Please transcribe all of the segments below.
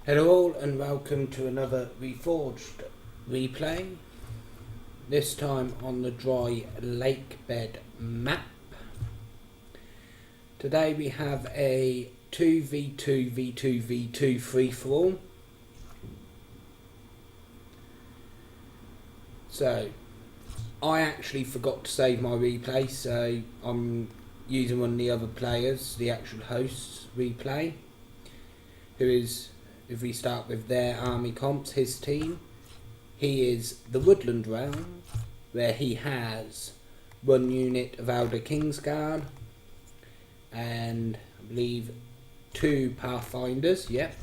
Hello all and welcome to another Reforged replay, this time on the dry lake bed map. Today we have a 2v2v2v2 free-for-all. So I actually forgot to save my replay, so I'm using one of the other players, the actual host's replay, who is, if we start with their army comps, his team, he is the Woodland Realm, where he has one unit of Elder Kingsguard and I believe 2 Pathfinders, yep.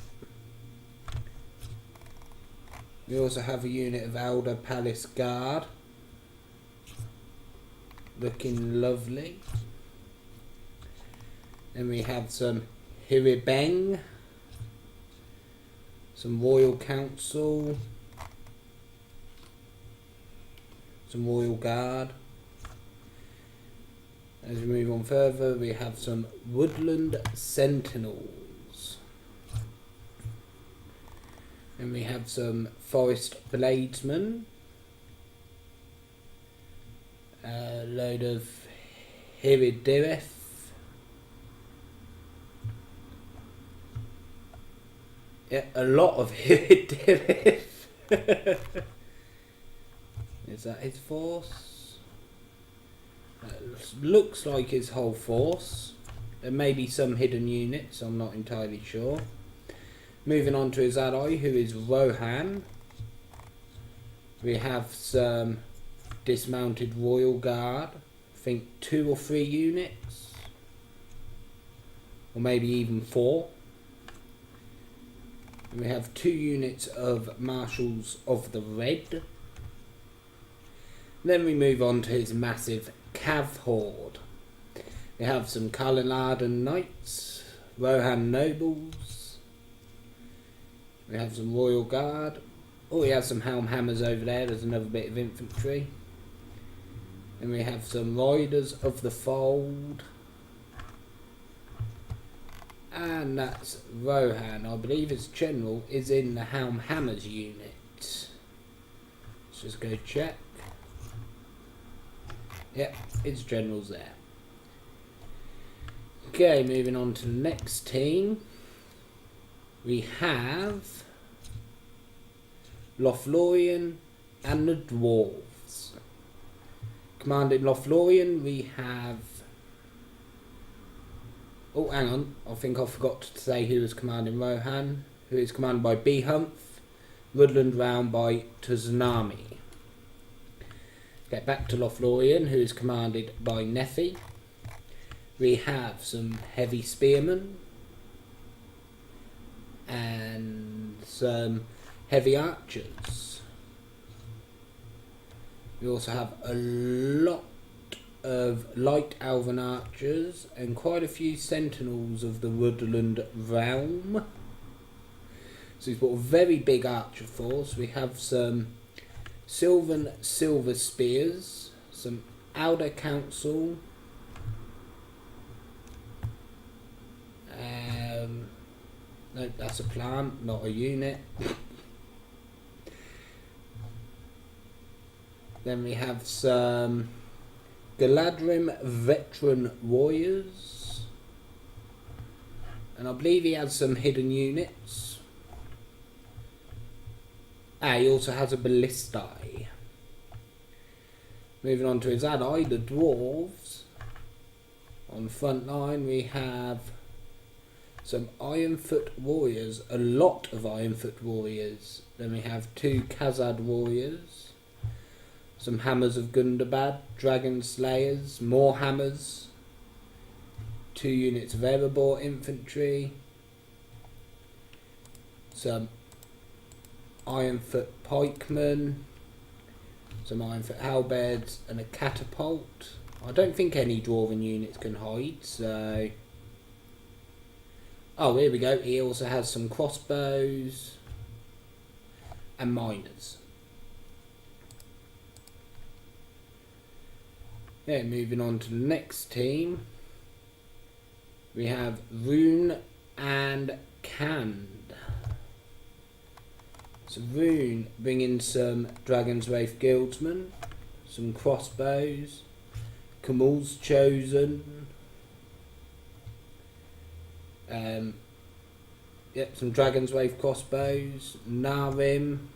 We also have a unit of Elder Palace Guard, looking lovely. Then we have some Hiribeng, some Royal Council, some Royal Guard. As we move on further, we have some Woodland Sentinels. And we have some Forest Bladesmen. A load of Hiridireth. Yeah, a lot of Hiridireth. Is that his force? That looks like his whole force. There may be some hidden units, I'm not entirely sure. Moving on to his ally, who is Rohan. We have some dismounted Royal Guard. I think 2 or 3 units. Or maybe even 4. And we have 2 units of Marshals of the Red. Then we move on to his massive Cav Horde. We have some Kalinadan Knights, Rohan Nobles. We have some Royal Guard. Oh, we have some Helm Hammers over there. There's another bit of infantry. And we have some Riders of the Fold. And that's Rohan. I believe his general is in the Helm Hammers unit. Let's just go check. Yep, his general's there. Okay, moving on to the next team. We have Lothlorien and the Dwarves. Commanding Lothlorien, we have... Oh, hang on. I think I forgot to say who was commanding Rohan, who is commanded by Behumph, Woodland Realm by Tuzunami. Get back to Lothlorien, who is commanded by Nephi. We have some heavy spearmen and some heavy archers. We also have a lot of light elven archers and quite a few sentinels of the Woodland Realm. So we've got a very big archer force. We have some Sylvan Silver Spears, some Elder Council, no, that's a plant, not a unit. Then we have some Galadrim Veteran Warriors, and I believe he has some hidden units. He also has a Ballistae. Moving on to his ally, the Dwarves. On front line we have some Ironfoot Warriors, a lot of Ironfoot Warriors. Then we have 2 Khazad Warriors, some Hammers of Gundabad, Dragon Slayers, more Hammers, 2 units of Erebor Infantry, some Ironfoot Pikemen, some Ironfoot Halberds and a Catapult. I don't think any Dwarven units can hide, so... Oh, here we go. He also has some crossbows and miners. Yeah, moving on to the next team. We have Rune and Cand. So Rune bringing some Dragon's Wraith Guildsmen, some crossbows, Kamal's Chosen, some Dragon's Wraith crossbows, Narim,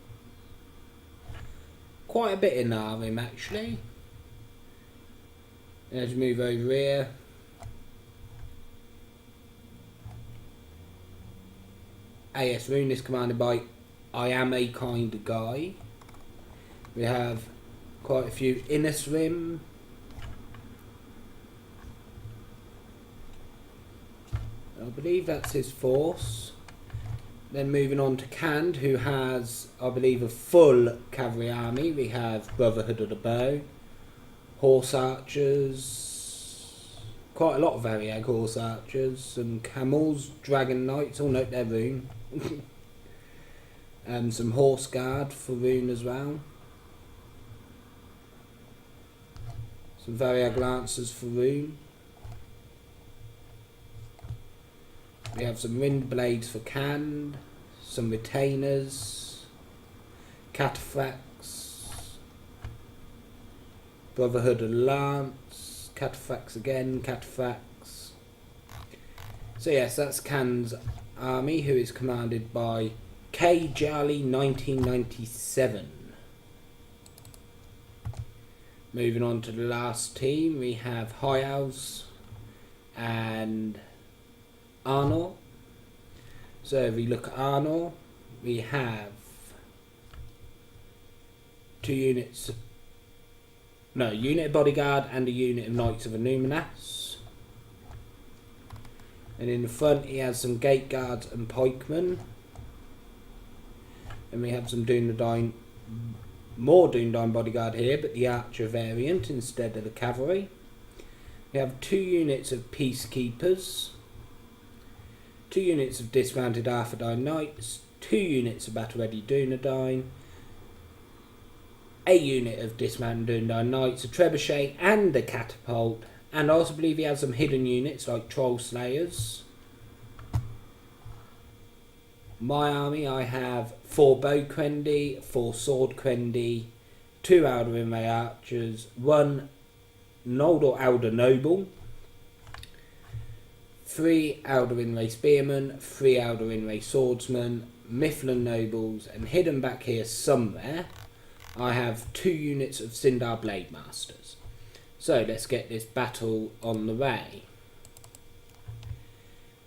quite a bit in Narim actually. Let's move over here. AS Rune is commanded by I Am a Kind Guy. We have quite a few Innisrim. I believe that's his force. Then moving on to Kand, who has, I believe, a full cavalry army. We have Brotherhood of the Bow, Horse Archers, quite a lot of Variag Horse Archers, some Camels, Dragon Knights, all note their Rune. And some Horse Guard for Rune as well. Some Variag Lancers for Rune. We have some Wind Blades for Kand, some Retainers, Cataphracts, Brotherhood of Lance, Cataphracts again, Cataphracts. So yes, that's Kand's army, who is commanded by K. Jarley 1997. Moving on to the last team, we have High Elves and Arnor. So if we look at Arnor, we have unit of Bodyguard and a unit of Knights of Illuminas. And in the front he has some Gate Guards and Pikemen. And we have some more Doomdine Bodyguard here, but the Archer variant instead of the Cavalry. We have 2 units of Peacekeepers, 2 units of dismounted Arthurdine Knights, 2 units of Battle Ready Dunedain, a unit of dismounted Dunedain Knights, a Trebuchet and a Catapult, and I also believe he has some hidden units like Troll Slayers. My army, I have 4 Bow Quendi, 4 Sword Quendi, 2 Alduin Ray Archers, 1 Noldor Elder Noble, 3 Alduin Ray Spearmen, 3 Alduin Ray Swordsmen, Mifflin Nobles, and hidden back here somewhere, I have 2 units of Sindar Blade Masters. So let's get this battle on the way.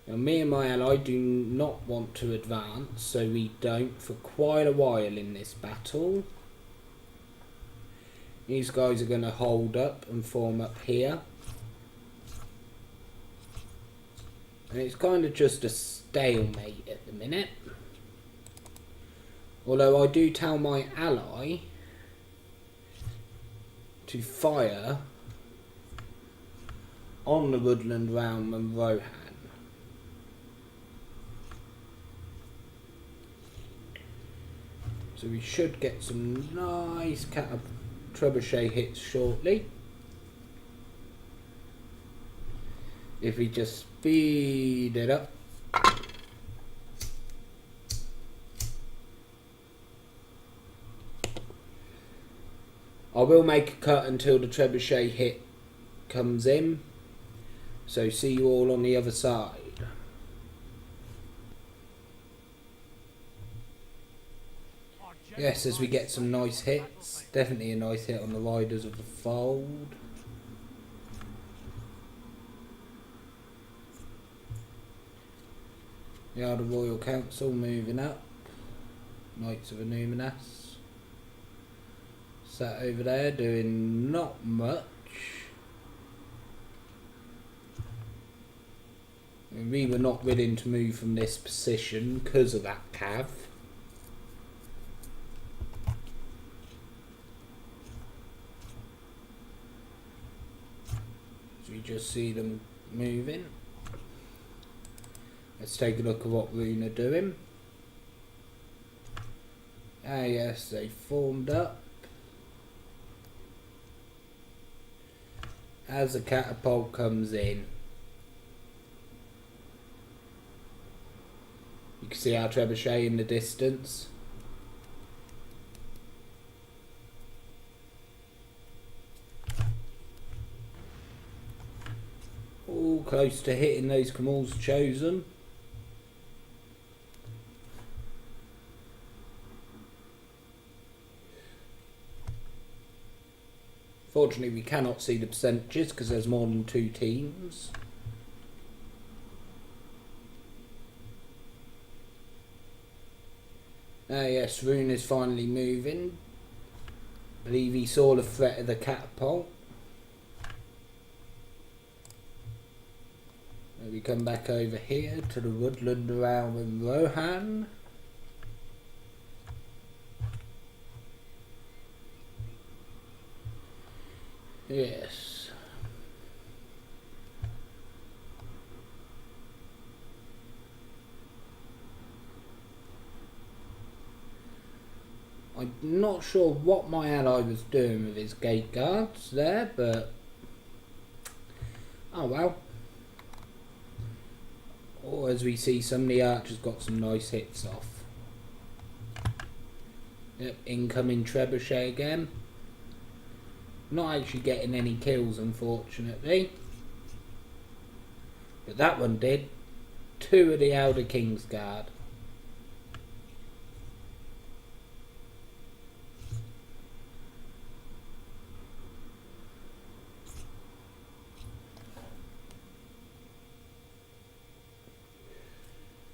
Now me and my ally do not want to advance, so we don't for quite a while in this battle. These guys are going to hold up and form up here. And it's kind of just a stalemate at the minute. Although I do tell my ally to fire on the Woodland Realm and Rohan. So we should get some nice trebuchet hits shortly. If we just speed it up. I will make a cut until the trebuchet hit comes in. So see you all on the other side. Yes, as we get some nice hits. Definitely a nice hit on the Riders of the Fold. We are the Royal Council moving up. Knights of Illuminas. Sat over there doing not much. We were not willing to move from this position because of that cav. So we just see them moving. Let's take a look at what Rune are doing. Ah yes, they formed up. As the catapult comes in, you can see our trebuchet in the distance. close to hitting those Kamals chosen. Fortunately, we cannot see the percentages because there's more than 2 teams. Yes, Rune is finally moving. I believe he saw the threat of the catapult. We come back over here to the woodland around with Rohan. Yes. I'm not sure what my ally was doing with his gate guards there, but oh well. Or as we see, some of the archers got some nice hits off. Yep, incoming trebuchet again. Not actually getting any kills, unfortunately. But that one did. 2 of the Elder King's Guard.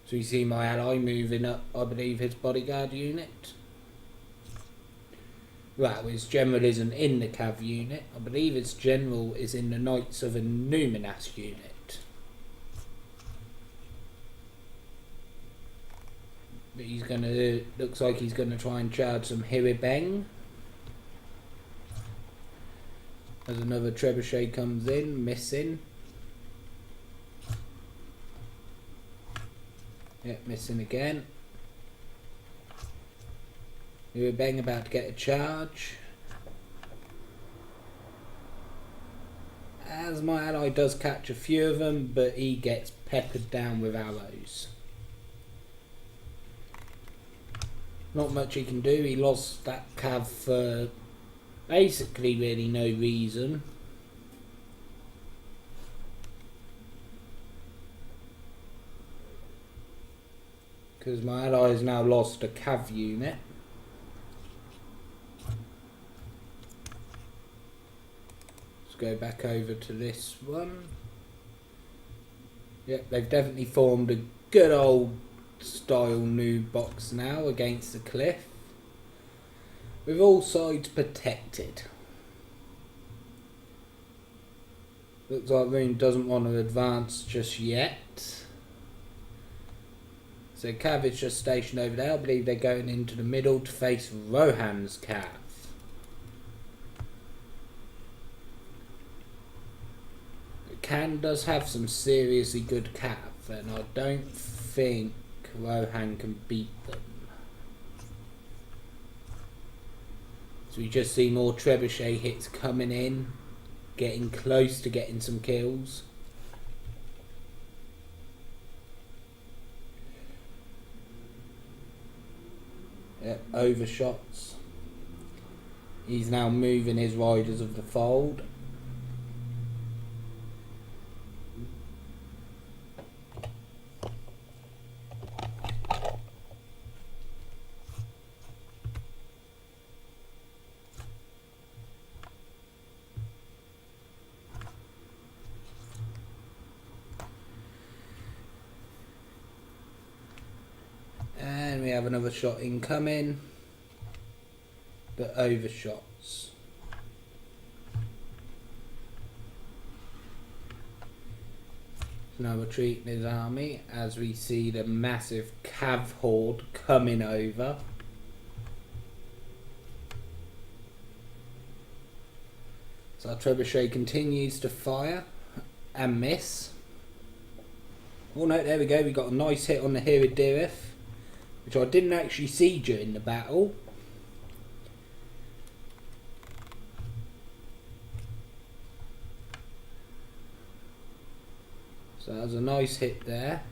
So you see my ally moving up, I believe, his bodyguard unit. Well, his general isn't in the cav unit. I believe his general is in the Knights of Numinas unit. But he's gonna, looks like he's gonna try and charge some Hiribeng. As another trebuchet comes in, missing. Yep, missing again. Hiribeng about to get a charge. As my ally does catch a few of them, but he gets peppered down with arrows. Not much he can do. He lost that cav for basically really no reason. Because my ally has now lost a cav unit. Let's go back over to this one. Yep, they've definitely formed a good old style new box now against the cliff. With all sides protected. Looks like Rune doesn't want to advance just yet. So Cav is just stationed over there. I believe they're going into the middle to face Rohan's Cav. Can does have some seriously good Cav, and I don't think Rohan can beat them. So we just see more trebuchet hits coming in, getting close to getting some kills. Yep, overshots. He's now moving his riders of the fold. And we have another shot incoming, but overshots. Now retreating his army as we see the massive cav horde coming over. So our trebuchet continues to fire and miss. Oh no, there we go, we got a nice hit on the Hiridirith, which I didn't actually see during the battle. So that was a nice hit there.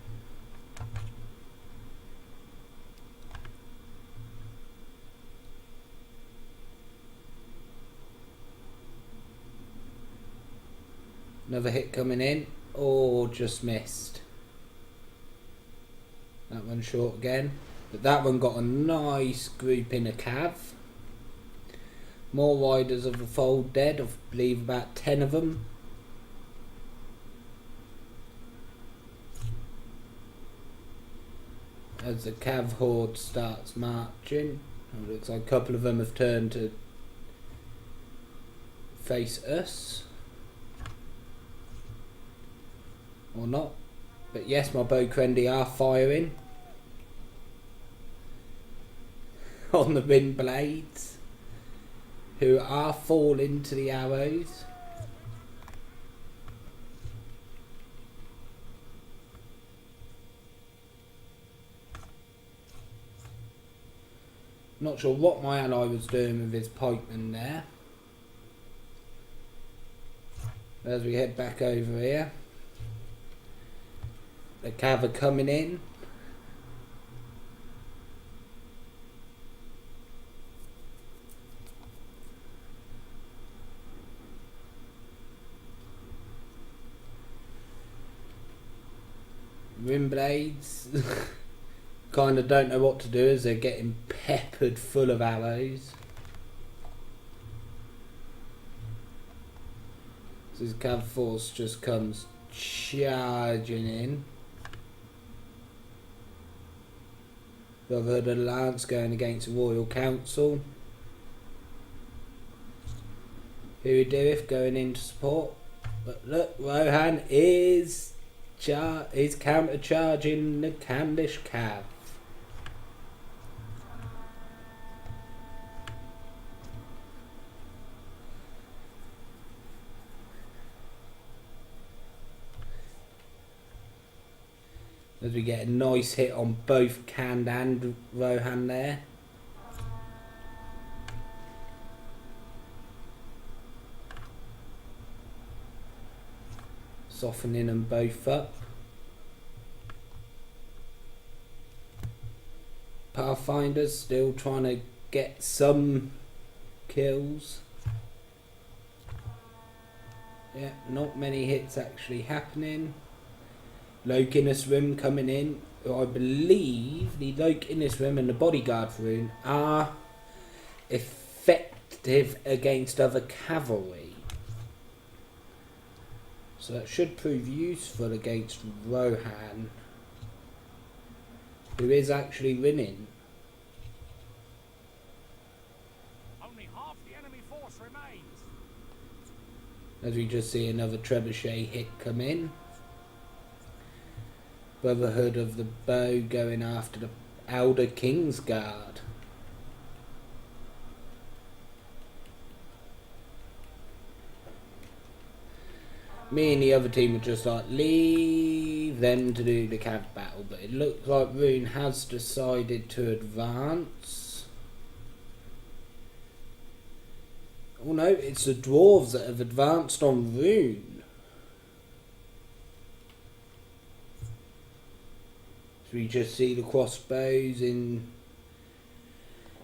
Another hit coming in. Oh, just missed. That one short again. But that one got a nice group in a cav. More riders of the fold dead, I believe about 10 of them. As the cav horde starts marching, it looks like a couple of them have turned to face us. Or not. But yes, my bow Crendy are firing on the wind blades, who are falling to the arrows. Not sure what my ally was doing with his pikeman there. As we head back over here, the cav are coming in. Wind blades kind of don't know what to do as they're getting peppered full of arrows. So his cav force just comes charging in. Brotherhood of the Lance going against the Royal Council. Who doeth going in to support. But look, Rohan is counter-charging the Candish cav. As we get a nice hit on both Cand and Rohan there. Softening them both up. Pathfinder's still trying to get some kills. Yeah, not many hits actually happening. Loke Innis Rim coming in. I believe the Loke Innis Rim and the Bodyguard rune are effective against other cavalry. So that should prove useful against Rohan, who is actually winning. Only half the enemy force remains. As we just see another trebuchet hit come in. Brotherhood of the Bow going after the Elder Kingsguard. Me and the other team would just like leave them to do the cav battle, but it looks like Rune has decided to advance. Oh no, it's the dwarves that have advanced on Rune. So we just see the crossbows in,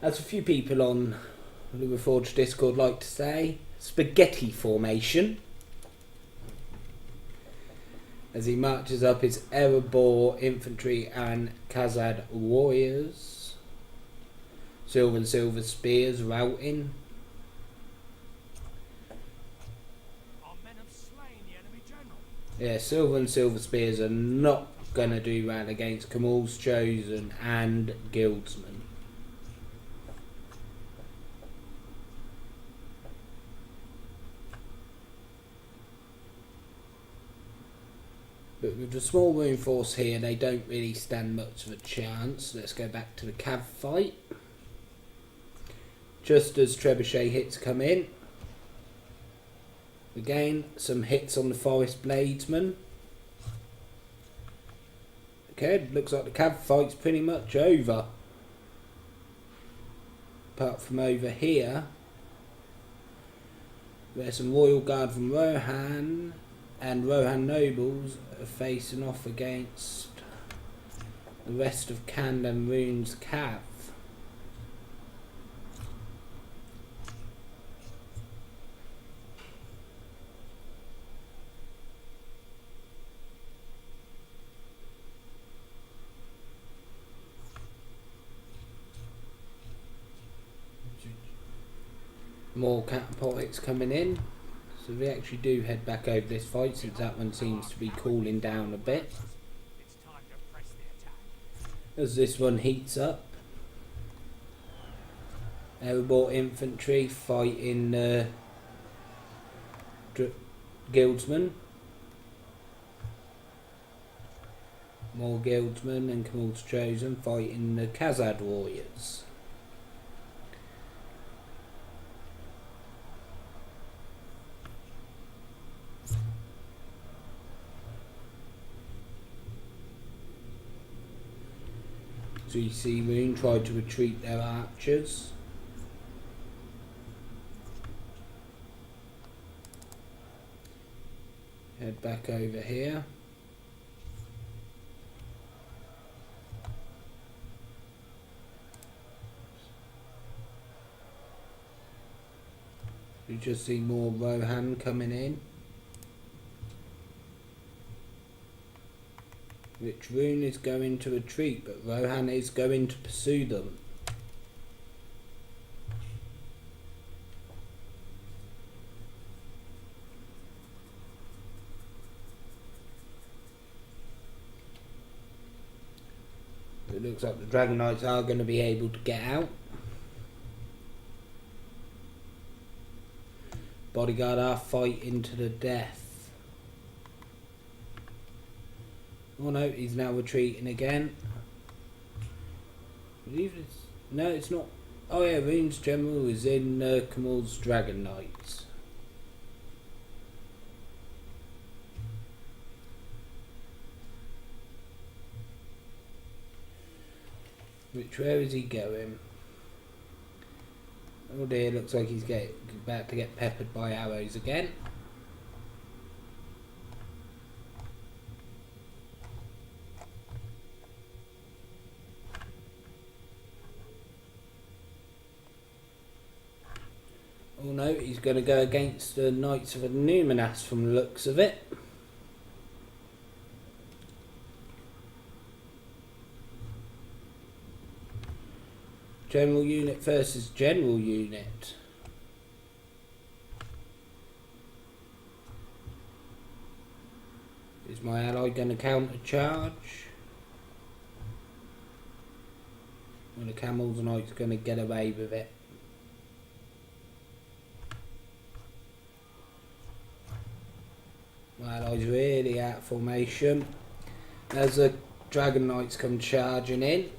as a few people on the Reforged Discord like to say, spaghetti formation. As he marches up his Erebor infantry and Khazad warriors. Silver and silver spears routing. Our men have slain the enemy general. Yeah, silver and silver spears are not going to do well against Kamal's Chosen and Guildsmen. But with the small wound force here, they don't really stand much of a chance. Let's go back to the cav fight. Just as trebuchet hits come in. Again, some hits on the forest bladesman. Okay, looks like the cav fight's pretty much over. Apart from over here, there's some Royal Guard from Rohan, and Rohan nobles are facing off against the rest of Khand and Rune's cav. More catapults coming in. So we actually do head back over this fight since that one seems to be cooling down a bit. It's time to press the attack. As this one heats up. Airborne infantry fighting guildsmen. More guildsmen and Kamal's Chosen fighting the Khazad warriors. So you see Moon tried to retreat their archers. Head back over here. You just see more Rohan coming in. Which Rune is going to retreat, but Rohan is going to pursue them. It looks like the Dragon Knights are going to be able to get out. Bodyguard are fighting to the death. Oh no, he's now retreating again. I believe it's... No, it's not. Oh yeah, Rune's General is in Kamal's Dragon Knights. Where is he going? Oh dear, looks like he's about to get peppered by arrows again. Oh no, he's going to go against the Knights of Numinas from the looks of it. General unit versus general unit. Is my ally going to counter charge? Or the Camel's Knight's going to get away with it? My ally's really out of formation. As the Dragon Knights come charging in.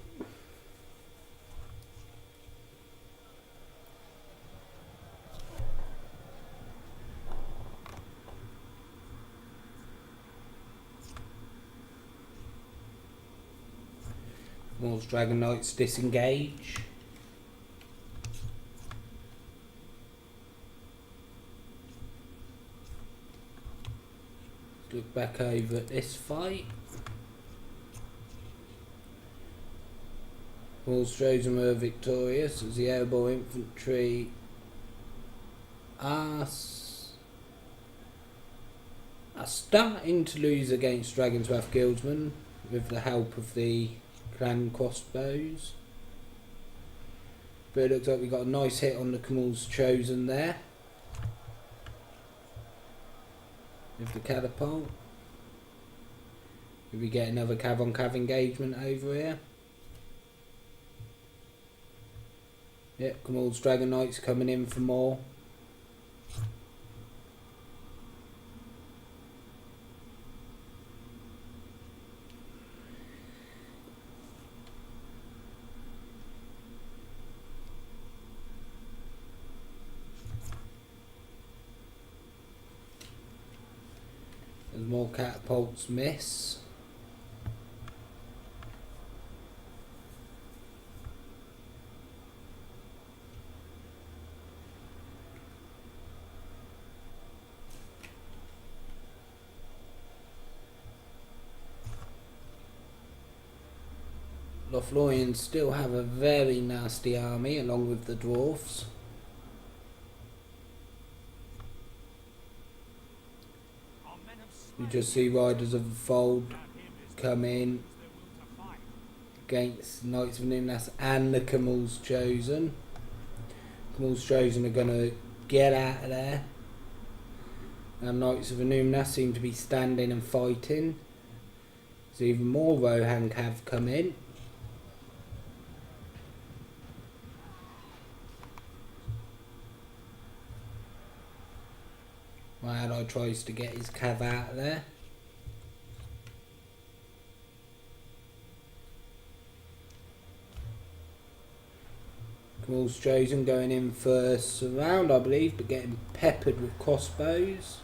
More Dragon Knights disengage. Look back over at this fight. Kamal's Chosen were victorious as the airborne infantry are starting to lose against Dragonswrath Guildsmen with the help of the clan crossbows. But it looks like we got a nice hit on the Kamal's Chosen there. With the catapult. If we get another cav on cav engagement over here. Yep, Kamal's Dragon Knights coming in for more. As more catapults miss. Lothlorians still have a very nasty army along with the dwarfs. You just see Riders of the Fold come in against Knights of Numinas and the Kamal's Chosen. Chosen are going to get out of there. And Knights of Anumna seem to be standing and fighting. So even more Rohan have come in. My ally tries to get his cav out of there. Chosen going in for surround, I believe, but getting peppered with crossbows.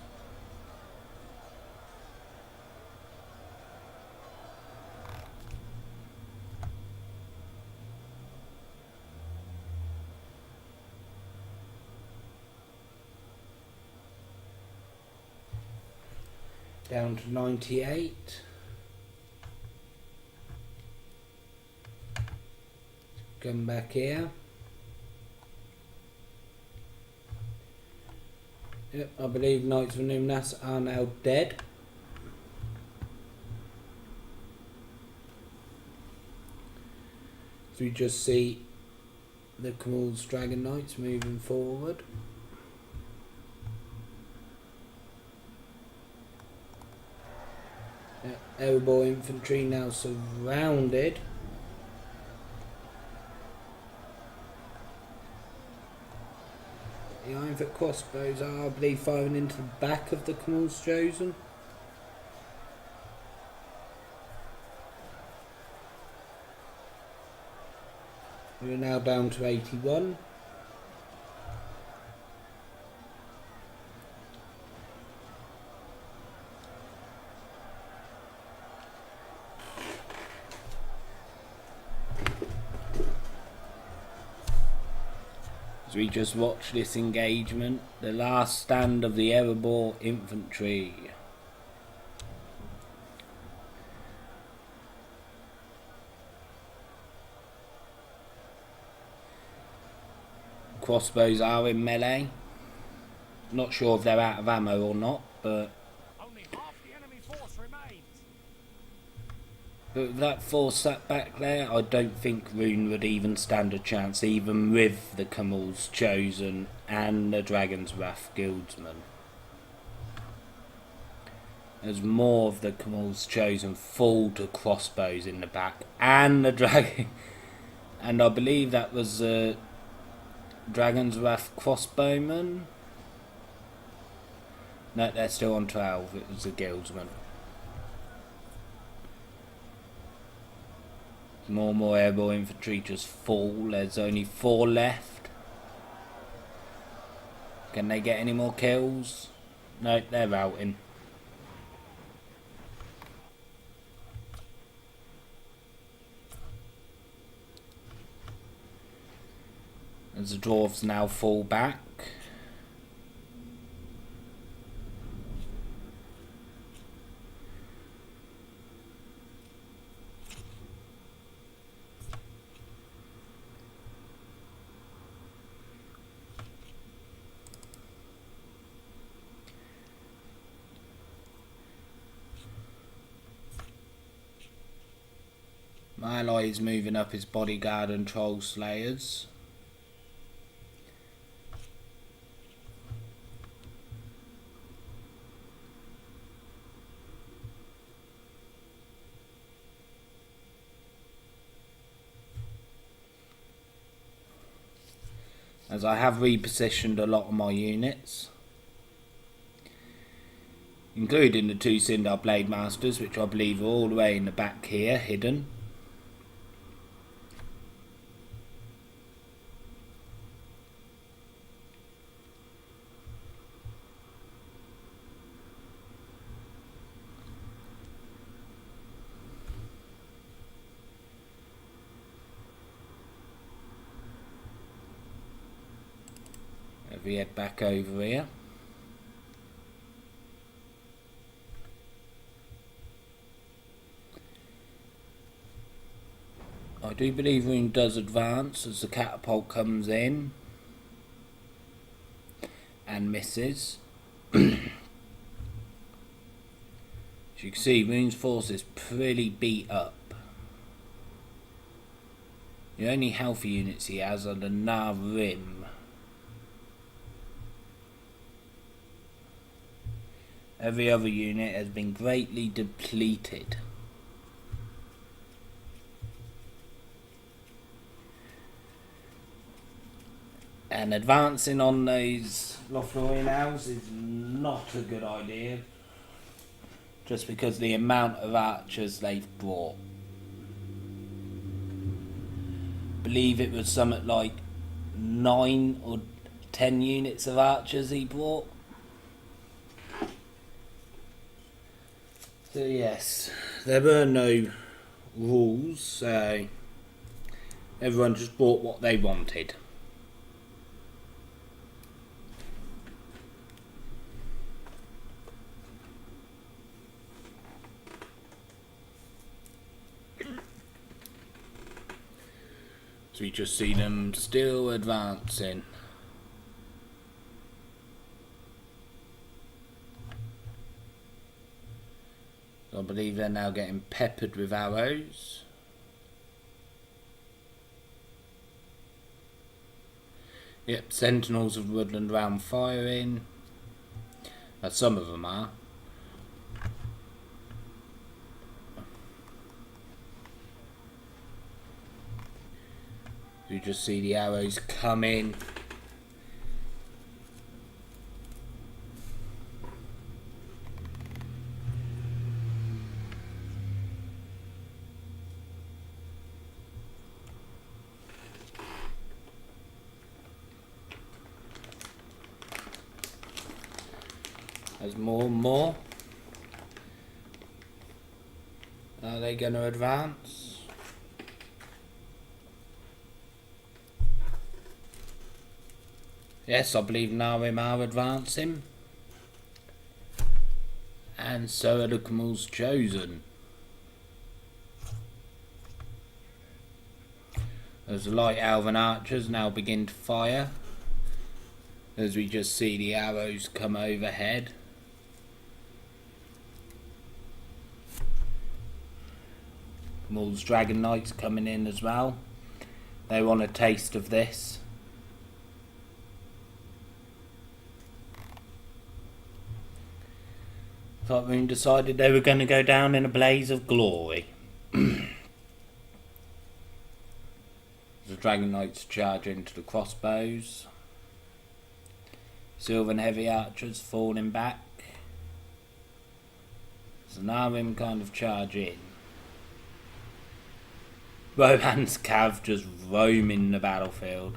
Down to 98. Come back here. Yep, I believe Knights of Numnas are now dead. So we just see the Khmul's Dragon Knights moving forward. Elbow infantry now surrounded. The Ironfoot crossbows are, I believe, firing into the back of the Khmul's Chosen. We are now down to 81. As we just watch this engagement, the last stand of the Erebor infantry. Crossbows are in melee. Not sure if they're out of ammo or not, but Only half the enemy force remains. But with that force sat back there, I don't think Rune would even stand a chance, even with the Khmul's Chosen and the Dragon's Wrath Guildsman. There's more of the Khmul's Chosen full to crossbows in the back, and the Dragon. And I believe that was Dragon's Wrath crossbowman. No, they're still on 12. It was the Guildsman. More airborne infantry just fall. There's only 4 left. Can they get any more kills? No, they're routing. As the dwarves now fall back. My ally is moving up his bodyguard and troll slayers. As I have repositioned a lot of my units, including the 2 Sindar Blade Masters, which I believe are all the way in the back here, hidden. If we head back over here. I do believe Rune does advance as the catapult comes in and misses. As you can see, Rune's force is pretty beat up. The only healthy units he has are the Nar Rim Every other unit has been greatly depleted. And advancing on those Lothlorien is not a good idea. Just because the amount of archers they've brought. I believe it was something like 9 or 10 units of archers he brought. So yes, there were no rules, so everyone just bought what they wanted. So we just see them still advancing. I believe they're now getting peppered with arrows. Yep, sentinels of woodland round firing. Some of them are. You just see the arrows come in. There's more and more. Are they going to advance? Yes, I believe Narim are advancing. And so are the Khmul's chosen. As the light elven archers now begin to fire. As we just see the arrows come overhead. Khmul's dragon knights coming in as well. They want a taste of this. Thought decided they were going to go down in a blaze of glory. The dragon knights charge into the crossbows. Sylvan heavy archers falling back. So Narim kind of charge in. Rohan's cav just roaming the battlefield.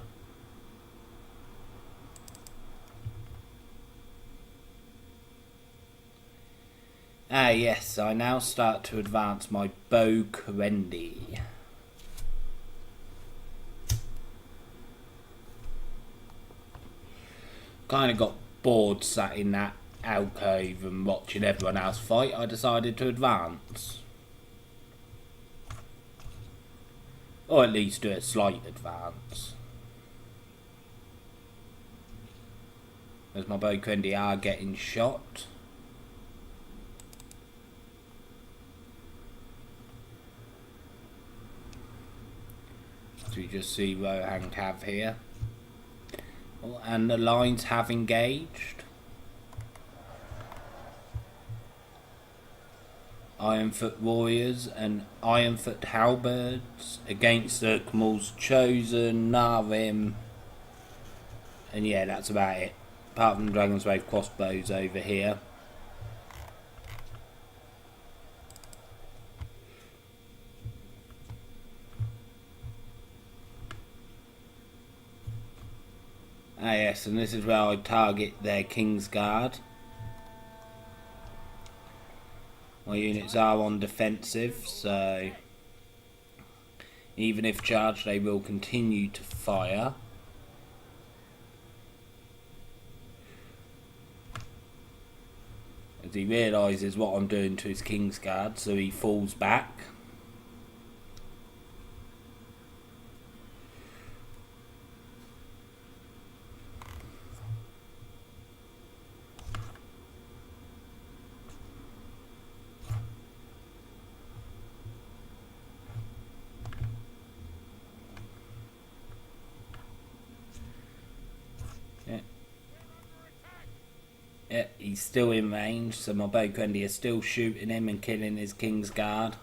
Ah yes, I now start to advance my bow Korendi. Kind of got bored sat in that alcove and watching everyone else fight. I decided to advance. Or at least do a slight advance. As my bow Korendi are getting shot. So we just see Rohan Cav here. Oh, and the lines have engaged. Ironfoot warriors and Ironfoot halberds against the Khmul's chosen, Narim. And yeah, that's about it. Apart from the Dragon's Wave crossbows over here. Ah yes, and this is where I target their Kingsguard. My units are on defensive, so even if charged they will continue to fire. As he realises what I'm doing to his Kingsguard, so he falls back. he's still in range, so my bow Quendi is still shooting him and killing his King's Guard.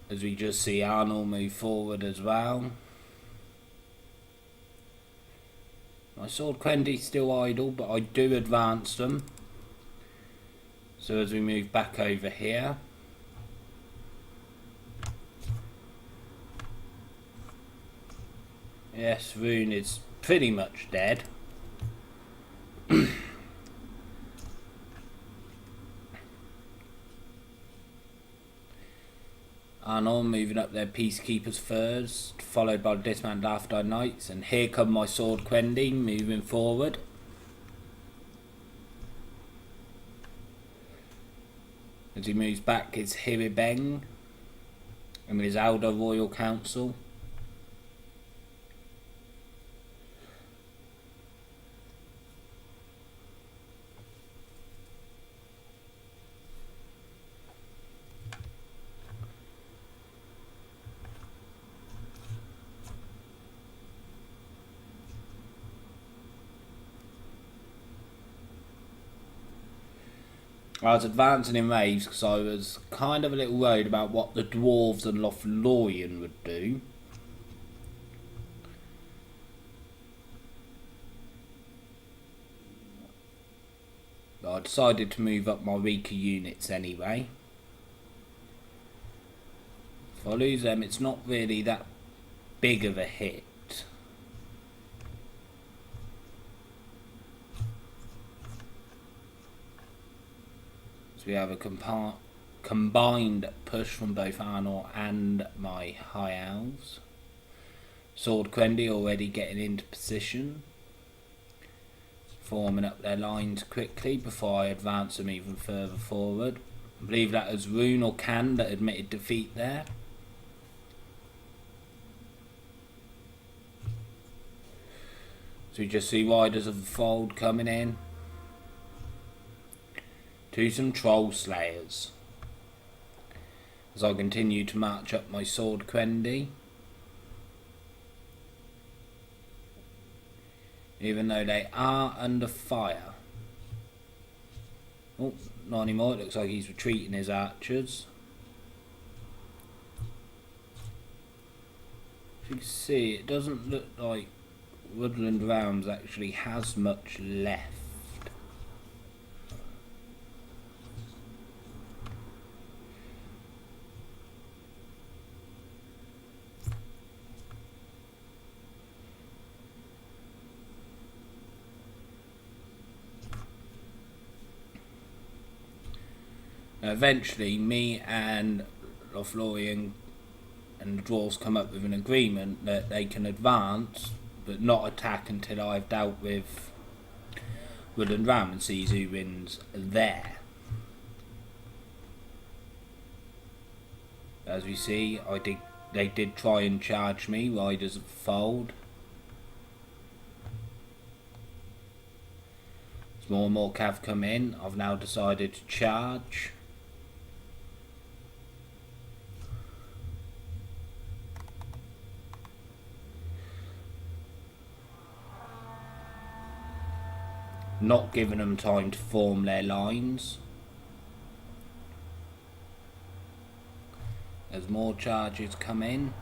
As we just see Arnold move forward as well. My sword Quendi's still idle, but I do advance them. So as we move back over here. Yes, Rune is pretty much dead. Arnold moving up their peacekeepers first, followed by the dismounted After Knights, and here come my sword Quendi moving forward. As he moves back is Hiribeng and his Elder Royal Council. I was advancing in waves because I was kind of a little worried about what the Dwarves and Lothlorien would do. But I decided to move up my weaker units anyway. If I lose them, it's not really that big of a hit. So we have a combined push from both Arnor and my High Elves. Sword Quendi already getting into position. Forming up their lines quickly before I advance them even further forward. I believe that was Rune or Can that admitted defeat there. So we just see Riders of the Fold coming in. To some Troll Slayers. As I continue to march up my sword Quendi. Even though they are under fire. Oh, not anymore. It looks like he's retreating his archers. As you can see, it doesn't look like Woodland Realms actually has much left. Eventually, me and Lothlorien and the Dwarves come up with an agreement that they can advance, but not attack until I've dealt with Woodland Ram and sees who wins there. As we see, they did try and charge me, Riders of the Fold. As more and more cav come in, I've now decided to charge. Not giving them time to form their lines. As more charges come in.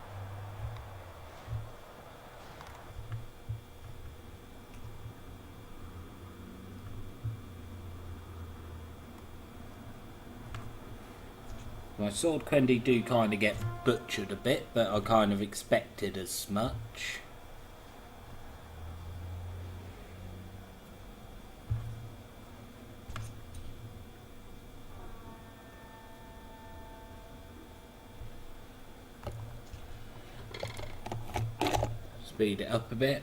My sword Quendi do kind of get butchered a bit, but I kind of expected as much. Speed it up a bit.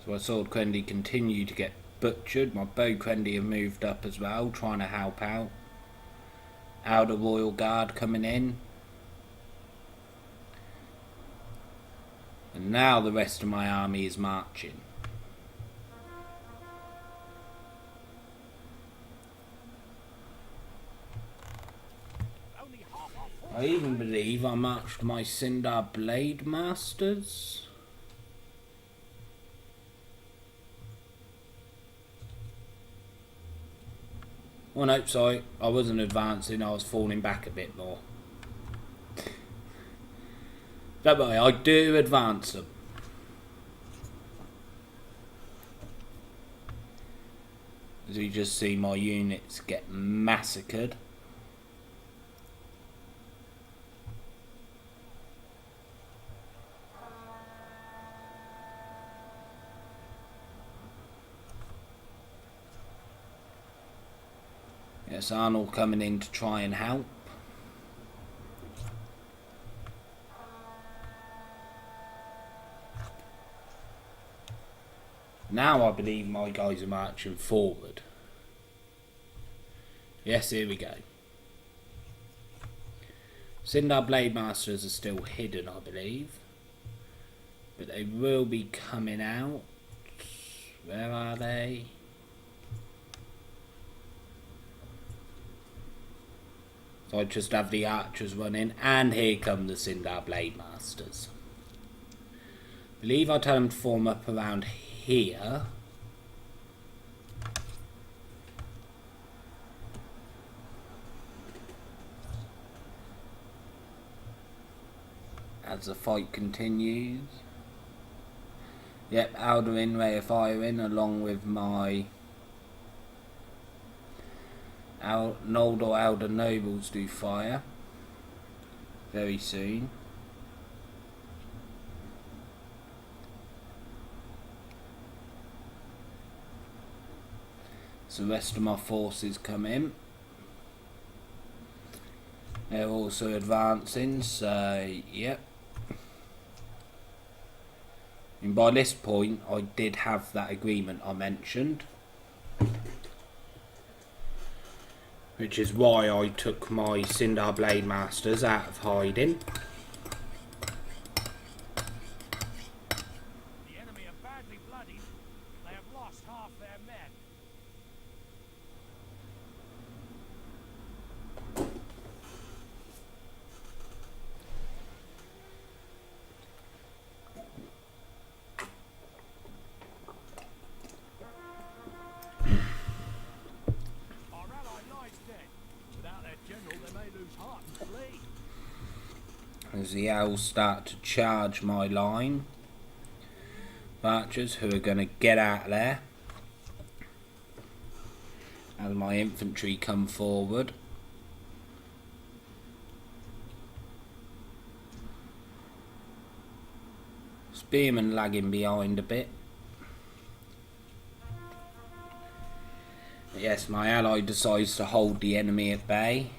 So my sword Quendi continue to get butchered. My bow Quendi have moved up as well, trying to help out. Outer Royal Guard coming in. And now the rest of my army is marching. Only half our force. I even believe I marched my Sindar Blade Masters. Oh no, sorry, I wasn't advancing, I was falling back a bit more. Don't worry, I do advance them. As you just see my units get massacred. Yes, Arnold coming in to try and help. Now I believe my guys are marching forward. Yes, here we go. Sindar Blade Masters are still hidden, I believe. But they will be coming out. Where are they? So I just have the archers running, and here come the Sindar Blade Masters. I believe I tell them to form up around here. As the fight continues. Yep, Alduin Ray of Firing along with my Noldor Elder Nobles do fire very soon. So the rest of my forces come in. They're also advancing, so yep. And by this point I did have that agreement I mentioned, which is why I took my Sindar Blade Masters out of hiding. The enemy are badly bloodied. They have lost half their men. Our ally lies dead. Without their general, they may lose heart and flee. As the owls start to charge my line, archers who are going to get out of there as my infantry come forward. Spearmen lagging behind a bit. Yes, my ally decides to hold the enemy at bay.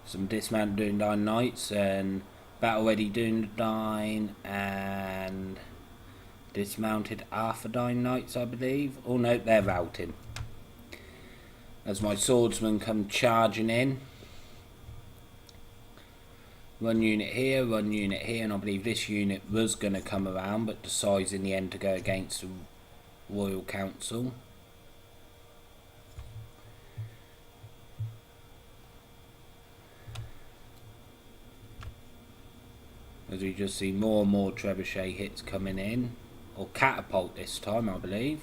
Some dismounted Dundine Knights and battle ready Dundine and dismounted Arthurdine Knights, I believe. Oh no, they're routing. As my swordsmen come charging in. One unit here, and I believe this unit was going to come around but decides in the end to go against the Royal Council. As we just see more and more trebuchet hits coming in. Or catapult this time, I believe.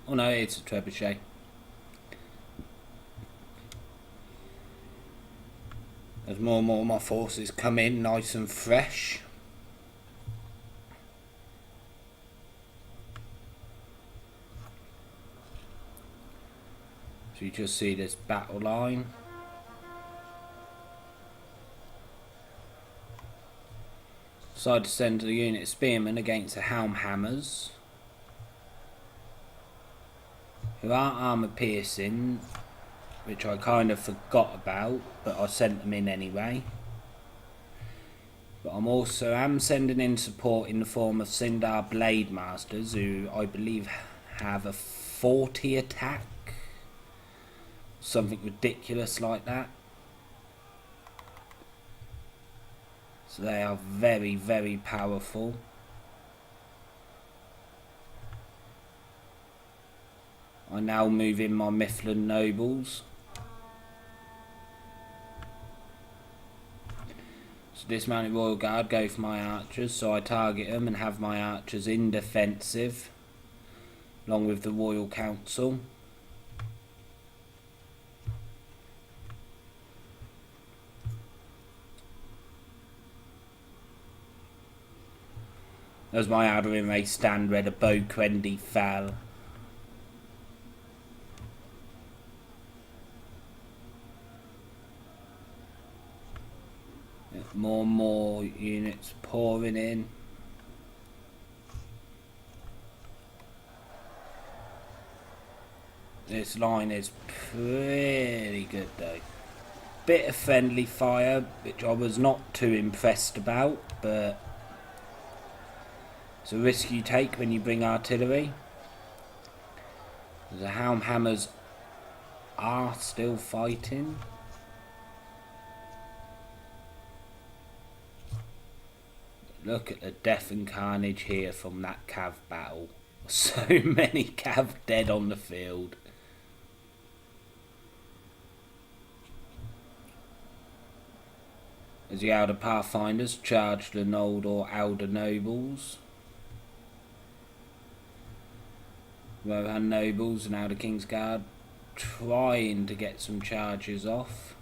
Oh no, it's a trebuchet. As more and more of my forces come in nice and fresh. So you just see this battle line. Decided to send the unit of spearmen against the Helm Hammers, who are armour piercing, which I kind of forgot about, but I sent them in anyway. But I'm sending in support in the form of Sindar Blade Masters, who I believe have a 40 attack, something ridiculous like that. So they are very, very powerful. I now move in my Mifflin nobles. So dismounted Royal Guard go for my archers, so I target them and have my archers in defensive, along with the Royal Council. As my Adderinn race stand where the bow Quendy fell. More and more units pouring in. This line is pretty good though. Bit of friendly fire, which I was not too impressed about, but it's a risk you take when you bring artillery. The Helmhammers are still fighting. Look at the death and carnage here from that Cav battle. So many Cav dead on the field. As the Elder Pathfinders charge the Noldor Elder Nobles. Rohan Nobles and now the King's Guard trying to get some charges off.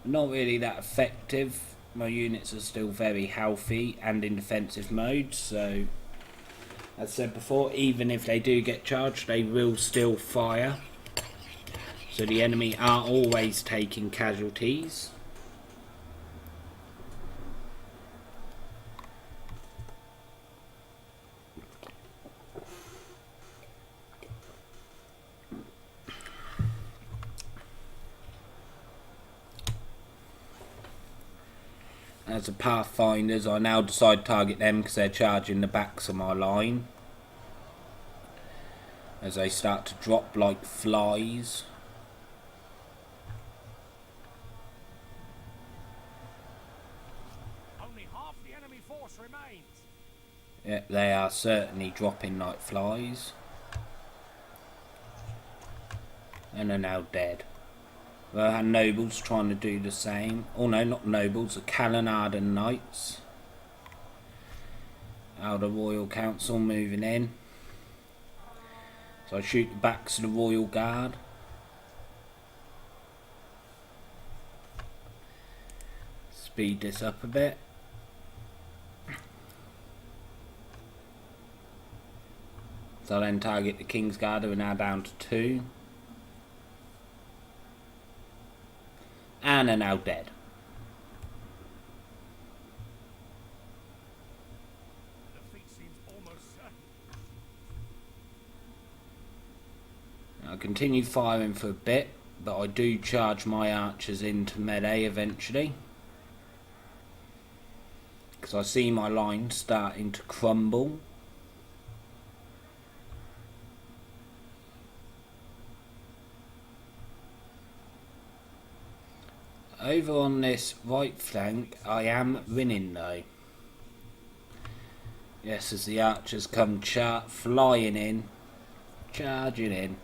Not really that effective. My units are still very healthy and in defensive mode, so as said before, even if they do get charged, they will still fire. So the enemy are always taking casualties. As the Pathfinders, I now decide to target them because they're charging the backs of my line. As they start to drop like flies. Only half the enemy force remains. Yeah, they are certainly dropping like flies. And are now dead. Rohan Nobles trying to do the same. Oh no, not Nobles, the Calenarden Knights. Elder Royal Council moving in. So I shoot the backs of the Royal Guard. Speed this up a bit. So I then target the King's Guard, who are now down to 2. And are now dead. Defeat seems almost certain. I continue firing for a bit, but I do charge my archers into melee eventually. Because I see my line starting to crumble. Over on this right flank, I am winning though. Yes, as the archers come flying in, charging in.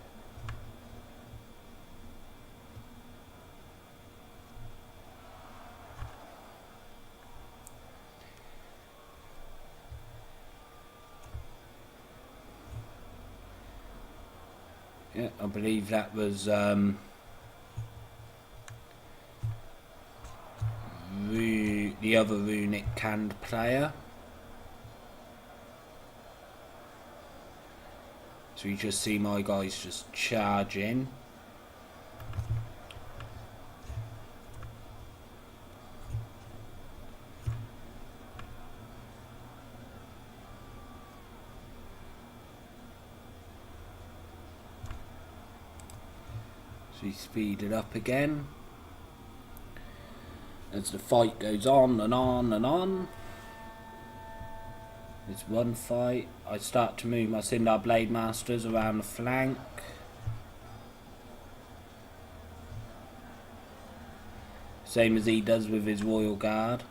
Yeah, I believe that was the other runic canned player. So you just see my guys just charge in. So you speed it up again. As the fight goes on and on and on. It's one fight. I start to move my Sindar Blade Masters around the flank. same as he does with his Royal Guard.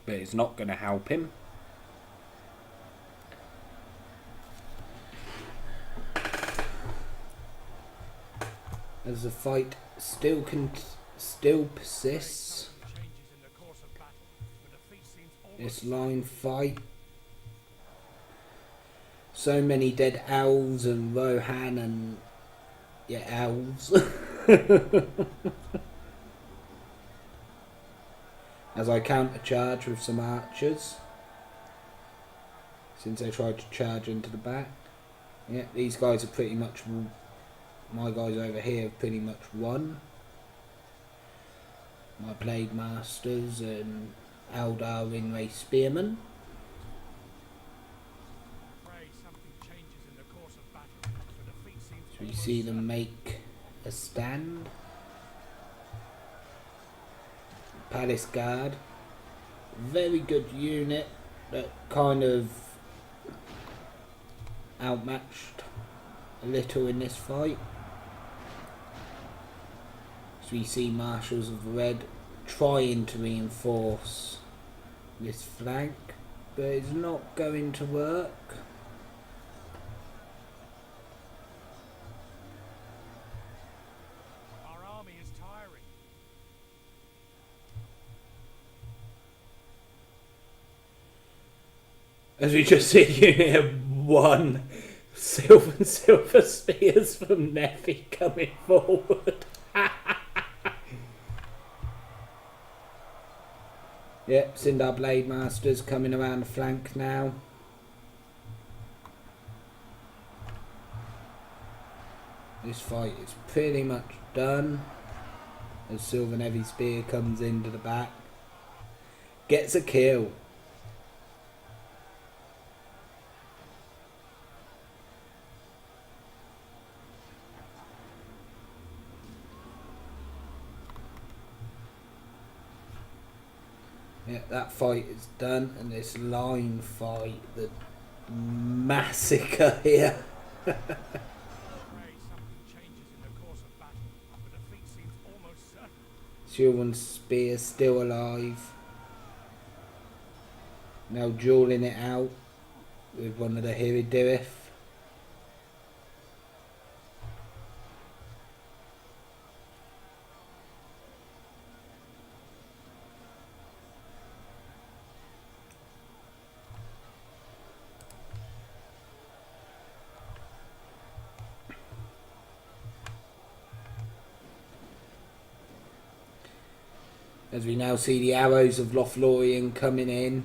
But it's not going to help him. As the fight still persists. This line fight. So many dead owls and Rohan and owls. As I counter charge with some archers. Since they tried to charge into the back. Yeah, these guys are pretty much, my guys over here have pretty much won. My Blade Masters and Eldar Ringwraith Spearmen. So we see them make a stand. Palace Guard. Very good unit that kind of outmatched a little in this fight. So we see Marshals of Red trying to reinforce this flank, but it's not going to work. Our army is tiring. As we just see here, one silver spears from Neffy coming forward. Yep, Sindar Blade Masters coming around the flank now. This fight is pretty much done. As Sylvan Heavy Spear comes into the back. Gets a kill. Yeah, that fight is done, and this line fight, the massacre here. Sylvan's spear still alive. Now dueling it out with one of the Hiridirith. As we now see the arrows of Lothlorien coming in.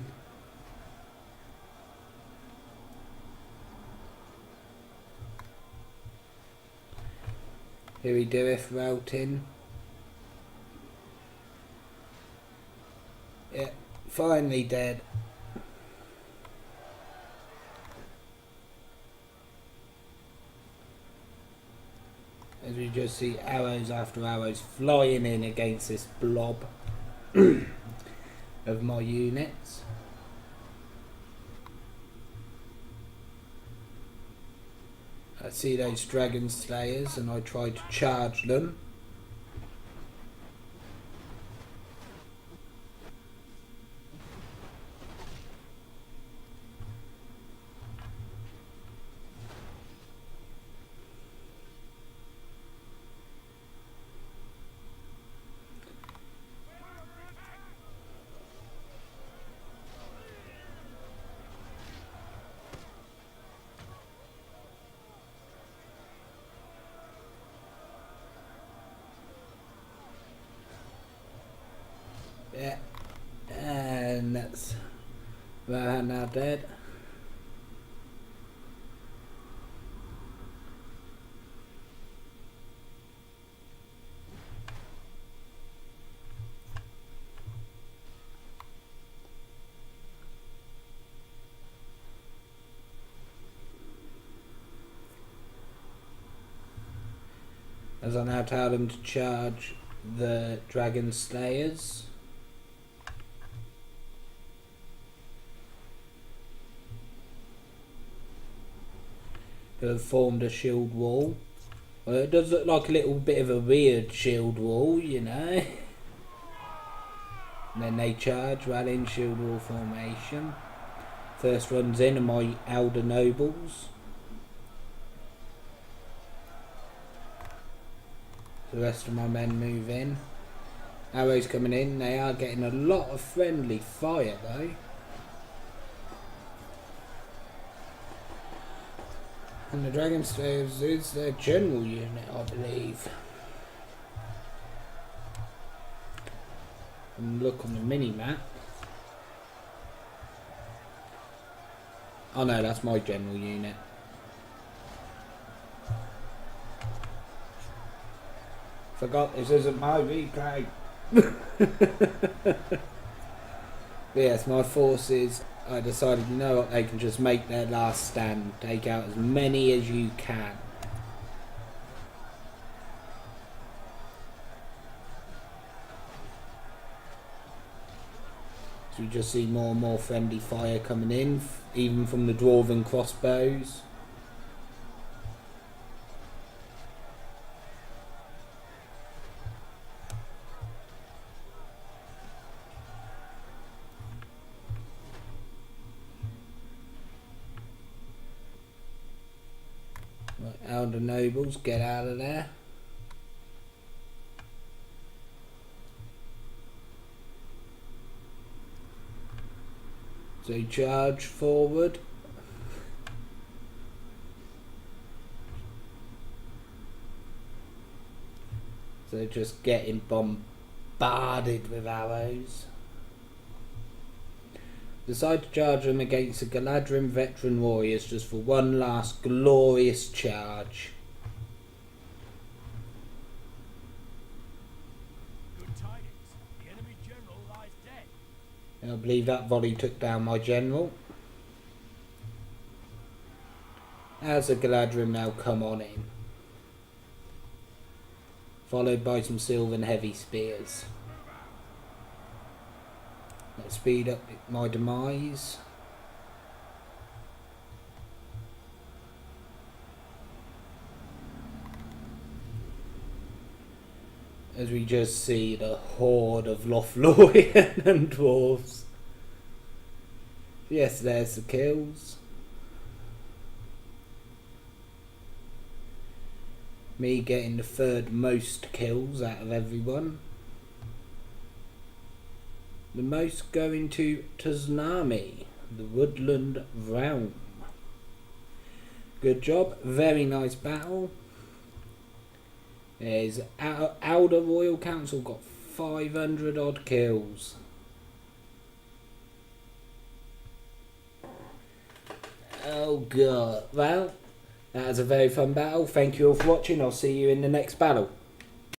Hiridirith routing. Yeah, finally dead. As we just see arrows after arrows flying in against this blob of my units. I see those dragon slayers and I try to charge them. Yeah, and that's Rohan now dead. As I now tell them to charge the dragon slayers. who have formed a shield wall. Well, it does look like a little bit of a weird shield wall, you know. And then they charge while in shield wall formation. First runs in are my elder nobles. The rest of my men move in. Arrows coming in. They are getting a lot of friendly fire though. And the Dragon Slayers is their general unit, I believe. And look on the mini map. Oh no, that's my general unit. Forgot this isn't my replay. Yes, my forces, I decided, you know what, they can just make their last stand. Take out as many as you can. So we just see more and more friendly fire coming in, even from the dwarven crossbows. Right, elder nobles, get out of there. So charge forward. So just getting bombarded with arrows. Decide to charge them against the Galadrim veteran warriors just for one last glorious charge. Good tidings. The enemy general lies dead. And I believe that volley took down my general. As the Galadrim now come on in. Followed by some Sylvan heavy spears. Let's speed up my demise. As we just see the horde of Lothlorien and dwarves. Yes, there's the kills. Me getting the third most kills out of everyone. The most going to Tsunami, the Woodland Realm. Good job, very nice battle. There's Elder Royal Council got 500 odd kills. Oh god. Well, that was a very fun battle. Thank you all for watching. I'll see you in the next battle.